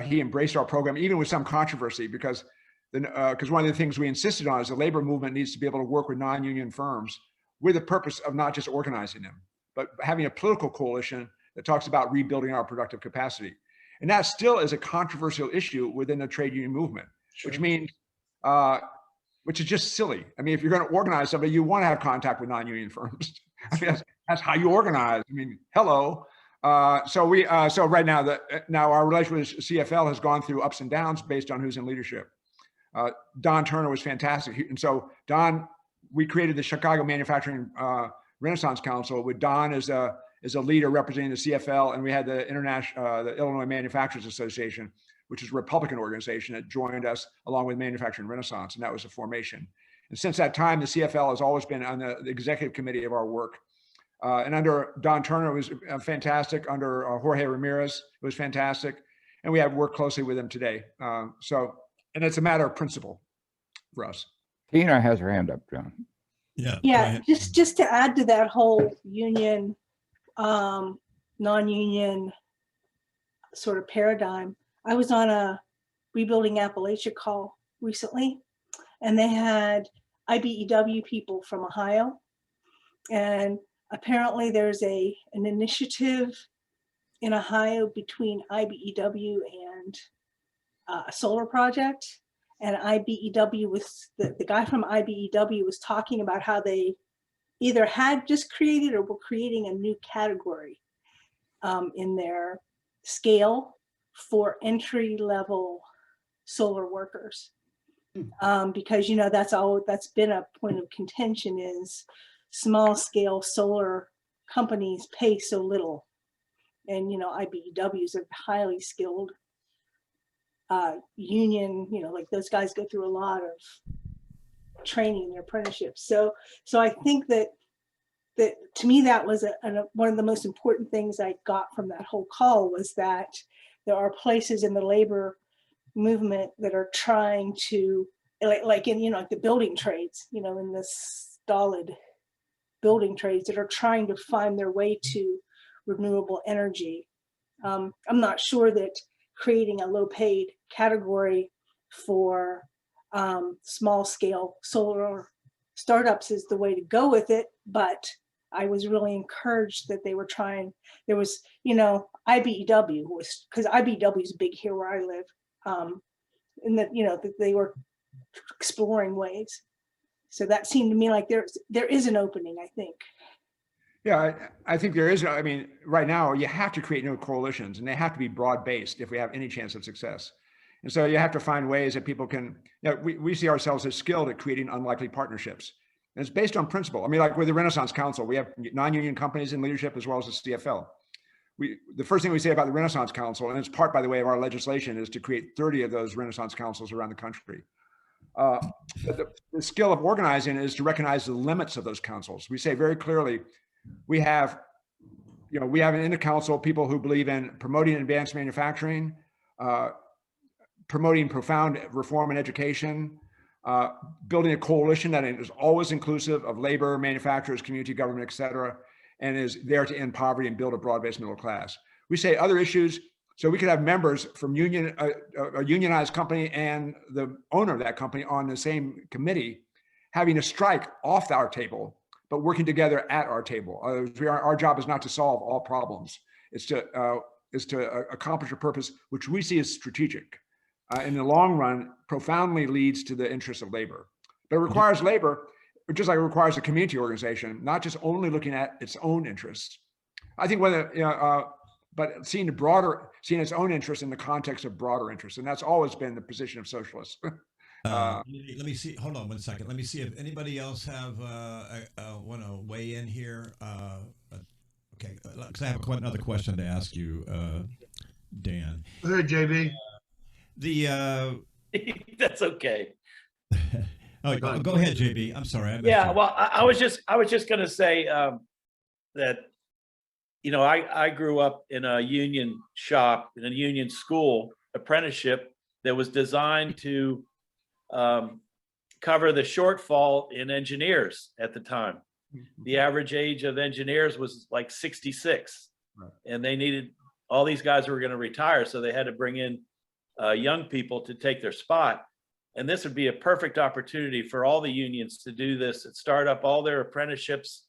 He embraced our program, even with some controversy, because one of the things we insisted on is the labor movement needs to be able to work with non-union firms with the purpose of not just organizing them, but having a political coalition that talks about rebuilding our productive capacity. And that still is a controversial issue within the trade union movement, which means which is just silly. I mean, if you're going to organize somebody, you want to have contact with non-union firms. I mean, that's how you organize. I mean, hello. So right now, now our relationship with CFL has gone through ups and downs based on who's in leadership. Don Turner was fantastic. And so Don, we created the Chicago Manufacturing Renaissance Council with Don as a leader representing the CFL. And we had the the Illinois Manufacturers Association, which is a Republican organization that joined us along with Manufacturing Renaissance. And that was the formation. And since that time, the CFL has always been on the executive committee of our work. And under Don Turner, it was fantastic. Under Jorge Ramirez, it was fantastic. And we have worked closely with him today. And it's a matter of principle for us. Tina has her hand up, John. Yeah. go Yeah, ahead. just to add to that whole union, non-union sort of paradigm, I was on a Rebuilding Appalachia call recently, and they had IBEW people from Ohio. And apparently there's an initiative in Ohio between IBEW and a solar project. And IBEW was, the guy from IBEW was talking about how they either had just created or were creating a new category in their scale for entry-level solar workers. Because, you know, that's been a point of contention, is small scale solar companies pay so little. And, you know, IBEWs are highly skilled union, you know, like those guys go through a lot of training in their apprenticeships. So I think that to me, that was one of the most important things I got from that whole call, was that there are places in the labor movement that are trying to, like in, you know, like the building trades, you know, in this stolid building trades, that are trying to find their way to renewable energy. I'm not sure that creating a low paid category for small scale solar startups is the way to go with it, but I was really encouraged that they were trying. There was, you know, IBEW was, because IBEW is big here where I live, and that, you know, that they were exploring ways. So that seemed to me like there is an opening, I think. Yeah, I think there is. I mean, right now you have to create new coalitions, and they have to be broad-based if we have any chance of success. And so you have to find ways that people can, you know, we see ourselves as skilled at creating unlikely partnerships. And it's based on principle. I mean, like with the Renaissance Council, we have non-union companies in leadership as well as the CFL. The first thing we say about the Renaissance Council, and it's part, by the way, of our legislation, is to create 30 of those Renaissance Councils around the country. But the skill of organizing is to recognize the limits of those councils. We say very clearly, we have in the council people who believe in promoting advanced manufacturing, promoting profound reform in education, building a coalition that is always inclusive of labor, manufacturers, community, government, et cetera, and is there to end poverty and build a broad-based middle class. We say other issues, so we could have members from a unionized company and the owner of that company on the same committee, having a strike off our table, but working together at our table. Our job is not to solve all problems. It's to accomplish a purpose which we see as strategic. In the long run, profoundly leads to the interests of labor. But it requires labor, just like it requires a community organization, not just only looking at its own interests. I think but seeing its own interests in the context of broader interests, and that's always been the position of socialists. Let me see. Hold on one second. Let me see if anybody else have want to weigh in here. Okay, because I have another question to ask you, Dan. Go ahead, JB. That's okay. Oh, go ahead, JB. I'm sorry. Yeah, well, I was just going to say that, you know, I grew up in a union shop, in a union school apprenticeship that was designed to cover the shortfall in engineers at the time. The average age of engineers was like 66, right. And they needed, all these guys were going to retire, so they had to bring in young people to take their spot. And this would be a perfect opportunity for all the unions to do this and start up all their apprenticeships.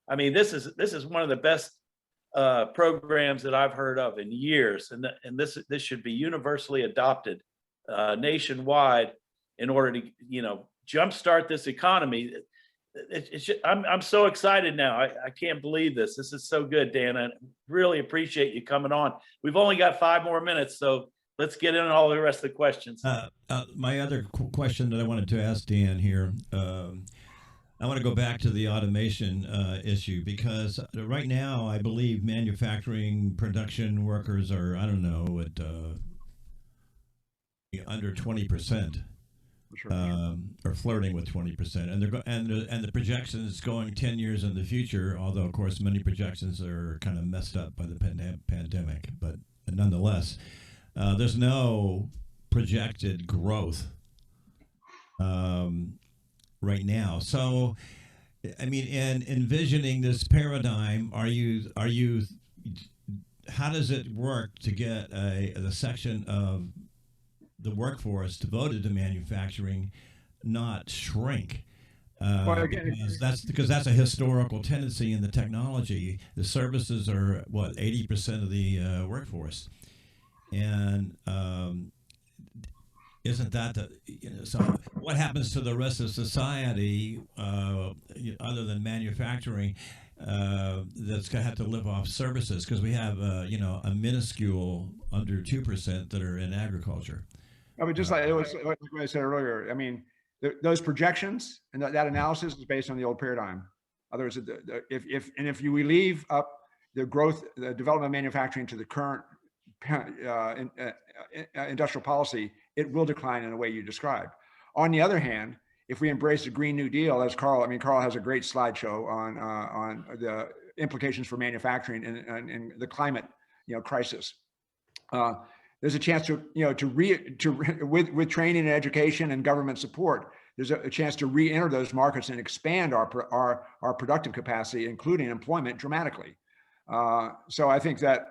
I mean, this is one of the best programs that I've heard of in years, and this should be universally adopted nationwide in order to, you know, jumpstart this economy. I'm so excited now. I can't believe this. This is so good, Dan. I really appreciate you coming on. We've only got 5 more minutes, so let's get in all the rest of the questions. My other question that I wanted to ask Dan here, I want to go back to the automation issue, because right now I believe manufacturing production workers are, I don't know, at under 20%. Sure. Or flirting with 20%, and the projections going 10 years in the future. Although, of course, many projections are kind of messed up by the pandemic, but nonetheless, there's no projected growth right now. So, I mean, in envisioning this paradigm, how does it work to get the section of the workforce devoted to manufacturing not shrink? Well, again, because that's a historical tendency in the technology. The services are what, 80% of the workforce, and isn't that so what happens to the rest of society other than manufacturing that's going to have to live off services? Because we have a minuscule under 2% that are in agriculture. I mean, just like it was what I said earlier. I mean, those projections and that analysis is based on the old paradigm. Otherwise, if we leave up the growth, the development of manufacturing to the current industrial policy, it will decline in the way you described. On the other hand, if we embrace the Green New Deal, as Carl has a great slideshow on the implications for manufacturing and the climate crisis. There's a chance with training and education and government support, there's a chance to re-enter those markets and expand our productive capacity, including employment, dramatically. So I think that,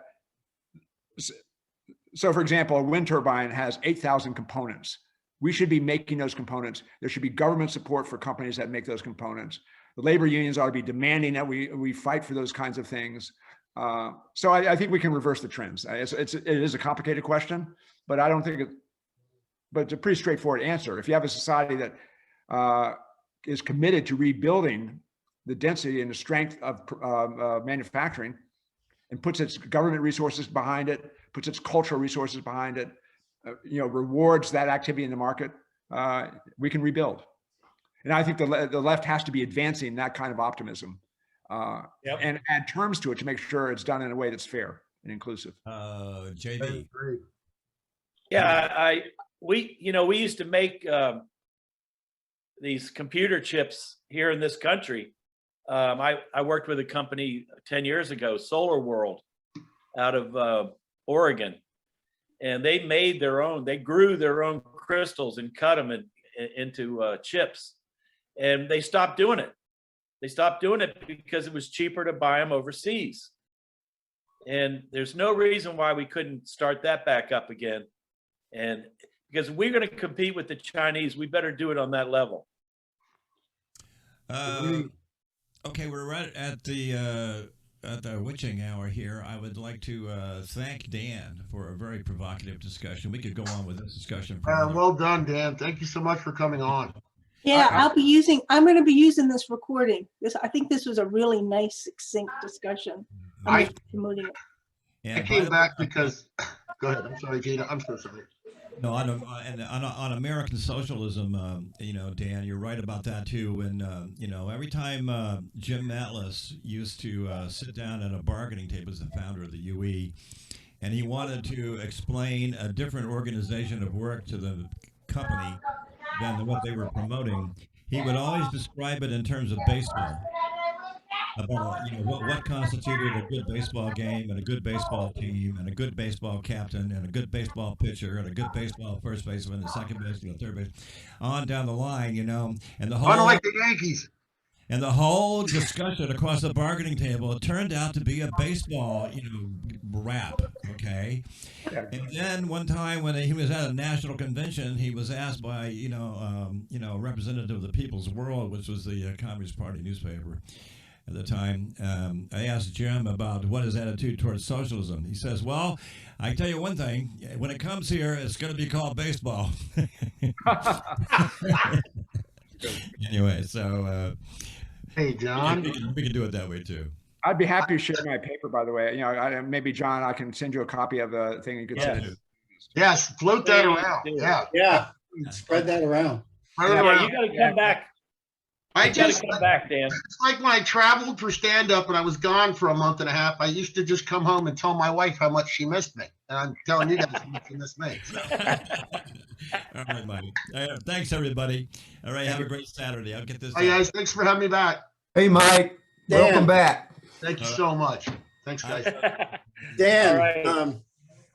so for example, a wind turbine has 8,000 components. We should be making those components. There should be government support for companies that make those components. The labor unions ought to be demanding that we fight for those kinds of things. So I think we can reverse the trends. It is a complicated question, but I don't think but it's a pretty straightforward answer. If you have a society that is committed to rebuilding the density and the strength of manufacturing and puts its government resources behind it, puts its cultural resources behind it, rewards that activity in the market, we can rebuild. And I think the left has to be advancing that kind of optimism. And add terms to it to make sure it's done in a way that's fair and inclusive. JB. Yeah, we used to make these computer chips here in this country. I worked with a company 10 years ago, Solar World, out of Oregon, and they made their own. They grew their own crystals and cut them into chips, and they stopped doing it. They stopped doing it because it was cheaper to buy them overseas. And there's no reason why we couldn't start that back up again. And because we're going to compete with the Chinese, we better do it on that level. Okay, we're right at the witching hour here. I would like to thank Dan for a very provocative discussion. We could go on with this discussion. Well done, Dan. Thank you so much for coming on. Yeah, I'm going to be using this recording. I think this was a really nice, succinct discussion. I'm promoting it. I came back because, go ahead. I'm sorry, Gina. I'm so sorry. No, on American socialism, Dan, you're right about that too. And every time Jim Matlis used to sit down at a bargaining table as the founder of the UE, and he wanted to explain a different organization of work to the company than what they were promoting, he would always describe it in terms of baseball. About what constituted a good baseball game and a good baseball team and a good baseball captain and a good baseball pitcher and a good baseball first baseman and second baseman and third base, on down the line, and the whole. Unlike the Yankees. And the whole discussion across the bargaining table, it turned out to be a baseball, rap, okay? And then one time when he was at a national convention, he was asked by, a representative of the People's World, which was the Communist Party newspaper at the time. I asked Jim about what his attitude towards socialism. He says, well, I tell you one thing, when it comes here, it's going to be called baseball. Anyway, so Hey, John. we can do it that way too. I'd be happy to share my paper, by the way. You know, maybe John, I can send you a copy of the thing. You could send Yes. it. Yes, float that Please around. do. Yeah. Yeah, spread that around. Spread it Yeah, around. you gotta come back. I You gotta just, come back, Dan. it's like when I traveled for stand-up and I was gone for a month and a half, I used to just come home and tell my wife how much she missed me. And I'm telling you guys how much you missed me. So. All right, Mike. Thanks, everybody. All right, have a great Saturday. I'll get this. Hey, guys, thanks for having me back. Hey, Mike, welcome Dan. back. Thank you All right. so much. Thanks, guys. Dan, All right.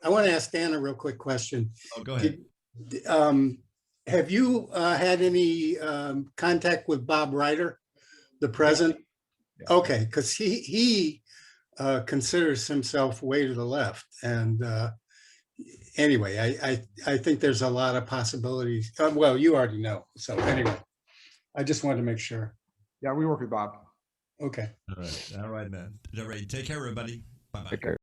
I want to ask Dan a real quick question. Oh, go ahead. Have you had any contact with Bob Ryder, the president? Yeah. Okay, because he considers himself way to the left. And anyway, I think there's a lot of possibilities. Well, you already know. So anyway, I just wanted to make sure. Yeah, we work with Bob. Okay. All right, man. All right, take care, everybody. Bye bye. Take care.